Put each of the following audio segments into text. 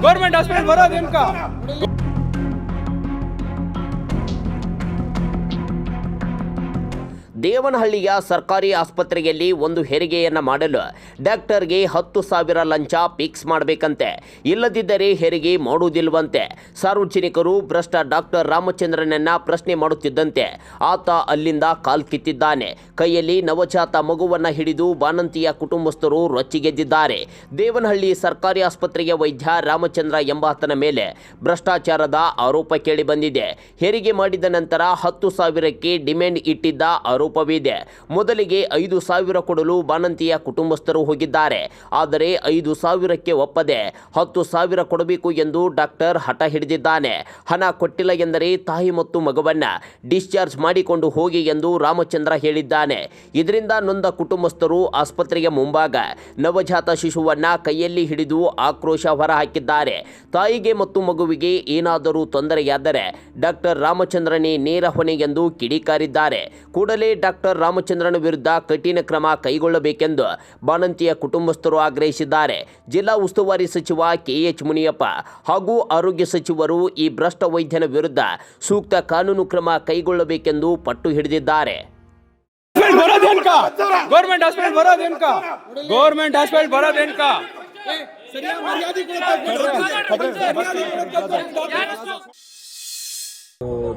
Government hospital ಬರೋದೇನ್ಕ ದೇವನಹಳ್ಳಿಯ ಸರ್ಕಾರಿ ಆಸ್ಪತ್ರೆಯಲ್ಲಿ ಒಂದು ಹೆರಿಗೆಯನ್ನು ಮಾಡಲು ಡಾಕ್ಟರ್ಗೆ 10,000 ಲಂಚ ಫಿಕ್ಸ್ ಮಾಡಬೇಕಂತೆ. ಇಲ್ಲದಿದ್ದರೆ ಹೆರಿಗೆ ಮಾಡುವುದಿಲ್ವಂತೆ. ಸಾರ್ವಜನಿಕರು ಭ್ರಷ್ಟ ಡಾಕ್ಟರ್ ರಾಮಚಂದ್ರನನ್ನ ಪ್ರಶ್ನೆ ಮಾಡುತ್ತಿದ್ದಂತೆ ಆತ ಅಲ್ಲಿಂದ ಕಾಲ್ಕಿತ್ತಿದ್ದಾನೆ. ಕೈಯಲ್ಲಿ ನವಜಾತ ಮಗುವನ್ನು ಹಿಡಿದು ಬಾಣಂತಿಯ ಕುಟುಂಬಸ್ಥರು ರೊಚ್ಚಿಗೆದ್ದಿದ್ದಾರೆ. ದೇವನಹಳ್ಳಿ ಸರ್ಕಾರಿ ಆಸ್ಪತ್ರೆಯ ವೈದ್ಯ ರಾಮಚಂದ್ರ ಎಂಬಾತನ ಮೇಲೆ ಭ್ರಷ್ಟಾಚಾರದ ಆರೋಪ ಕೇಳಿಬಂದಿದೆ. ಹೆರಿಗೆ ಮಾಡಿದ ನಂತರ 10,000ಕ್ಕೆ ಡಿಮ್ಯಾಂಡ್ ಇಟ್ಟಿದ್ದ ಆರೋಪವಿದೆ. ಮೊದಲಿಗೆ 5,000 ಕೊಡಲು ಬಾಣಂತಿಯ ಕುಟುಂಬಸ್ಥರು ಹೋಗಿದ್ದಾರೆ. ಆದರೆ 5,000ಕ್ಕೆ ಒಪ್ಪದೆ 10,000 ಕೊಡಬೇಕು ಎಂದು ಡಾಕ್ಟರ್ ಹಠ ಹಿಡಿದಿದ್ದಾನೆ. ಹಣ ಕೊಟ್ಟಿಲ್ಲ ಎಂದರೆ ತಾಯಿ ಮತ್ತು ಮಗುವನ್ನ ಡಿಸ್ಚಾರ್ಜ್ ಮಾಡಿಕೊಂಡು ಹೋಗಿ ಎಂದು ರಾಮಚಂದ್ರ ಹೇಳಿದ್ದಾನೆ. ಇದರಿಂದ ನೊಂದ ಕುಟುಂಬಸ್ಥರು ಆಸ್ಪತ್ರೆಯ ಮುಂಭಾಗ ನವಜಾತ ಶಿಶುವನ್ನ ಕೈಯಲ್ಲಿ ಹಿಡಿದು ಆಕ್ರೋಶ ಹೊರಹಾಕಿದ್ದಾರೆ. ತಾಯಿಗೆ ಮತ್ತು ಮಗುವಿಗೆ ಏನಾದರೂ ತೊಂದರೆಯಾದರೆ ಡಾಕ್ಟರ್ ರಾಮಚಂದ್ರನೇ ನೇರ ಹೊಣೆ ಎಂದು ಕಿಡಿಕಾರಿದ್ದಾರೆ. ಕೂಡಲೇ ಡಾಕ್ಟರ್ ರಾಮಚಂದ್ರನ ವಿರುದ್ಧ ಕಠಿಣ ಕ್ರಮ ಕೈಗೊಳ್ಳಬೇಕೆಂದು ಬಾಣಂತಿಯ ಕುಟುಂಬಸ್ಥರು ಆಗ್ರಹಿಸಿದ್ದಾರೆ. ಜಿಲ್ಲಾ ಉಸ್ತುವಾರಿ ಸಚಿವ KH ಮುನಿಯಪ್ಪ ಹಾಗೂ ಆರೋಗ್ಯ ಸಚಿವರು ಈ ಭ್ರಷ್ಟ ವೈದ್ಯನ ವಿರುದ್ಧ ಸೂಕ್ತ ಕಾನೂನು ಕ್ರಮ ಕೈಗೊಳ್ಳಬೇಕೆಂದು ಪಟ್ಟು ಹಿಡಿದಿದ್ದಾರೆ. ಗೌರ್ಮೆಂಟ್ ಹಾಸ್ಪಿಟಲ್ ಬರೋದೇನ್ಕ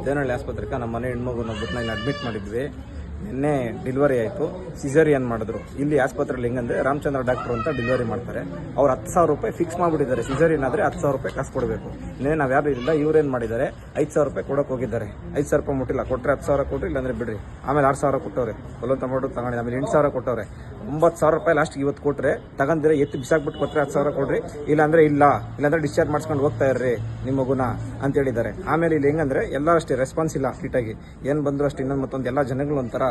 ದೇವನಹಳ್ಳಿ ಆಸ್ಪತ್ರೆಗೆ ನಮ್ಮ ಮನೆ ಹೆಣ್ಮಗುನ ಇಲ್ಲಿ ಅಡ್ಮಿಟ್ ಮಾಡಿದ್ವಿ. ನಿನ್ನೆ ಡೆಲಿವರಿ ಆಯಿತು. ಸಿಸೇರಿಯನ್ ಮಾಡಿದ್ರು. ಇಲ್ಲಿ ಆಸ್ಪತ್ರೆಯಲ್ಲಿ ಹೆಂಗಂದ್ರೆ ರಾಮಚಂದ್ರ ಡಾಕ್ಟರ್ ಅಂತ ಡೆಲಿವರಿ ಮಾಡ್ತಾರೆ. ಅವ್ರು 10,000 ರೂಪಾಯಿ ಫಿಕ್ಸ್ ಮಾಡಿಬಿಟ್ಟಿದ್ದಾರೆ. ಸಿಸೇರಿಯನ್ ಆದರೆ 10,000 ರೂಪಾಯಿ ಕಾಸು ಕೊಡಬೇಕು. ಇನ್ನೇ ನಾವು ಯಾರು ಇಲ್ಲ. ಇವ್ರೇನು ಮಾಡಿದ್ದಾರೆ, 5,000 ರೂಪಾಯಿ ಕೊಡೋಕೆ ಹೋಗಿದ್ದಾರೆ. 5,000 ರೂಪಾಯಿ ಮುಟ್ಟಿಲ್ಲ. ಕೊಟ್ಟರೆ 10,000 ಕೊಟ್ಟರು, ಇಲ್ಲಾಂದ್ರೆ ಬಿಡ್ರಿ. ಆಮೇಲೆ 6,000 ಕೊಟ್ಟವ್ರೆ. ಹೊಲೋತ ಮಾಡೋದು ತಗೊಂಡು ಆಮೇಲೆ 8,000 ಕೊಟ್ಟವ್ರೆ. 9,000 ರೂಪಾಯಿ ಲಾಸ್ಟ್ಗೆ ಇವತ್ತು ಕೊಟ್ಟರೆ ತಗೊಂಡಿದ್ರೆ ಎತ್ತು ಬಿಸಾಕ್ಬಿಟ್ಟು ಕೊಟ್ಟರೆ 10,000 ಕೊಡ್ರಿ, ಇಲ್ಲಾಂದ್ರೆ ಇಲ್ಲಾಂದ್ರೆ ಡಿಸ್ಚಾರ್ಜ್ ಮಾಡಿಸ್ಕೊಂಡು ಹೋಗ್ತಾ ಇರ್ರಿ ನಿಮ್ಮ ಮಗುನ ಅಂತ ಹೇಳಿದ್ದಾರೆ. ಆಮೇಲೆ ಇಲ್ಲಿ ಹೆಂಗಂದ್ರೆ ಎಲ್ಲ ಅಷ್ಟೇ ರೆಸ್ಪಾನ್ಸ್ ಇಲ್ಲ. ಫಿಟಾಗಿ ಏನು ಬಂದ್ರು ಅಷ್ಟು ಇನ್ನೊಂದು ಮತ್ತೊಂದು ಎಲ್ಲ ಜನಗಳು ಒಂಥರ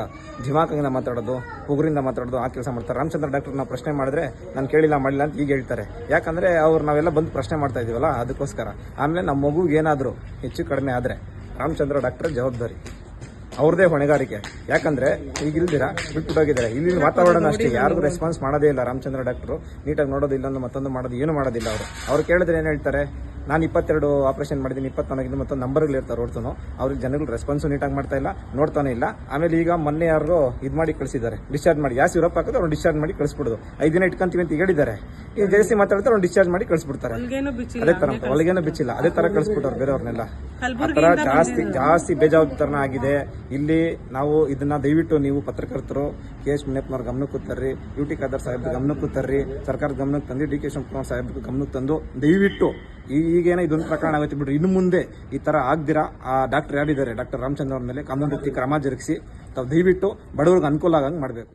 ಧಿಮಾಕಿಂದ ಮಾತಾಡೋದು, ಉಗುರಿಂದ ಮಾತಾಡೋದು, ಆ ಕೆಲಸ ಮಾಡ್ತಾರೆ. ರಾಮಚಂದ್ರ ಡಾಕ್ಟರ್ ನಾವು ಪ್ರಶ್ನೆ ಮಾಡಿದ್ರೆ ನಾನು ಕೇಳಿಲ್ಲ ಮಾಡಿಲ್ಲ ಅಂತ ಈಗ ಹೇಳ್ತಾರೆ. ಯಾಕಂದ್ರೆ ಅವ್ರು ನಾವೆಲ್ಲ ಬಂದು ಪ್ರಶ್ನೆ ಮಾಡ್ತಾ ಇದೀವಲ್ಲ, ಅದಕ್ಕೋಸ್ಕರ. ಆಮೇಲೆ ನಮ್ಮ ಮಗುಗೆ ಏನಾದರೂ ಹೆಚ್ಚು ಕಡಿಮೆ ಆದರೆ ರಾಮಚಂದ್ರ ಡಾಕ್ಟರ್ ಜವಾಬ್ದಾರಿ, ಅವ್ರದೇ ಹೊಣೆಗಾರಿಕೆ. ಯಾಕಂದ್ರೆ ಈಗ ಇಲ್ದಿರಾ ಬಿಟ್ಬಿಟ್ಟೋಗಿದ್ದಾರೆ. ಇಲ್ಲಿ ವಾತಾವರಣ ಅಷ್ಟೇ, ಯಾರಿಗೂ ರೆಸ್ಪಾನ್ಸ್ ಮಾಡೋದೇ ಇಲ್ಲ. ರಾಮಚಂದ್ರ ಡಾಕ್ಟರು ನೀಟಾಗಿ ನೋಡೋದಿಲ್ಲ, ಮತ್ತೊಂದು ಮಾಡೋದು, ಏನು ಮಾಡೋದಿಲ್ಲ. ಅವ್ರು ಕೇಳಿದ್ರೆ ಏನು ಹೇಳ್ತಾರೆ, ನಾನು 22 ಆಪರೇಷನ್ ಮಾಡಿದ್ದೀನಿ, 24 ಮತ್ತೊಂದು ನಂಬರ್ಗಳು ಇರ್ತಾರೆ. ಹೊರತು ಅವ್ರಿಗೆ ಜನಗಳು ರೆಸ್ಪಾನ್ಸು ನೀಟಾಗಿ ಮಾಡ್ತಾ ಇಲ್ಲ, ನೋಡ್ತಾನೆ ಇಲ್ಲ. ಆಮೇಲೆ ಈಗ ಮೊನ್ನೆ ಯಾರು ಇದು ಮಾಡಿ ಕಳಿಸಿದ್ದಾರೆ, ಡಿಸ್ಚಾರ್ಜ್ ಮಾಡಿ. ಯಾಸ್ ಯುರೋಪ್ ಹಾಕಿದ್ರೆ ಅವ್ರು ಡಿಸ್ಚಾರ್ಜ್ ಮಾಡಿ ಕಳಿಸ್ಬಿಡೋದು. 5 ದಿನ ಇಟ್ಕೊಂತೀವಿ ಅಂತ ಹೇಳಿದ್ದಾರೆ. ಈಗ ಜಾಸ್ತಿ ಮಾತಾಡ್ತಾರೆ, ಅವ್ರು ಡಿಸ್ಚಾರ್ಜ್ ಮಾಡಿ ಕಳಿಸ್ಬಿಡ್ತಾರೆ. ಅದೇ ತರ ಒಳಗೇನೋ ಬಿಚ್ಚಿಲ್ಲ, ಅದೇ ತರ ಕಳಿಸ್ಬಿಟ್ಟವ್ರು ಬೇರೆಯವ್ರನ್ನೆಲ್ಲ. ಆ ತರ ಜಾಸ್ತಿ ಬೇಜವಾಬ್ದಾರನ ಆಗಿದೆ. ಇಲ್ಲಿ ನಾವು ಇದನ್ನ ದಯವಿಟ್ಟು ನೀವು ಪತ್ರಕರ್ತರು KH ಮುನಿಯಪ್ಪನವ್ರ ಗಮನಕ್ಕೆ ತರ್ರಿ, UT ಖಾದರ್ ಸಾಹೇಬ್ರ ಗಮನಕ್ಕೆ ತರ್ರಿ, ಸರ್ಕಾರದ ಗಮನಕ್ಕೆ ತಂದು DK ಶಿವಕುಮಾರ್ ಸಾಹೇಬ್ರ ಗಮನಕ್ಕೆ ತಂದು ದಯವಿಟ್ಟು ಈಗೇನೋ ಇದೊಂದು ಪ್ರಕರಣ ಆಗುತ್ತೆ ಬಿಡ್ರಿ. ಇನ್ನು ಮುಂದೆ ಈ ತರ ಆಗ್ದಿರಾ ಆ ಡಾಕ್ಟರ್ ಯಾರಿದ್ದಾರೆ, ಡಾಕ್ಟರ್ ರಾಮಚಂದ್ರ ಅವ್ರ ಮೇಲೆ ಕಾನೂನು ರೀತಿ ಕ್ರಮ ಜರುಗಿಸಿ ತಾವು ದಯವಿಟ್ಟು ಬಡವರಿಗೆ ಅನುಕೂಲ ಆಗಂಗೆ ಮಾಡಬೇಕು.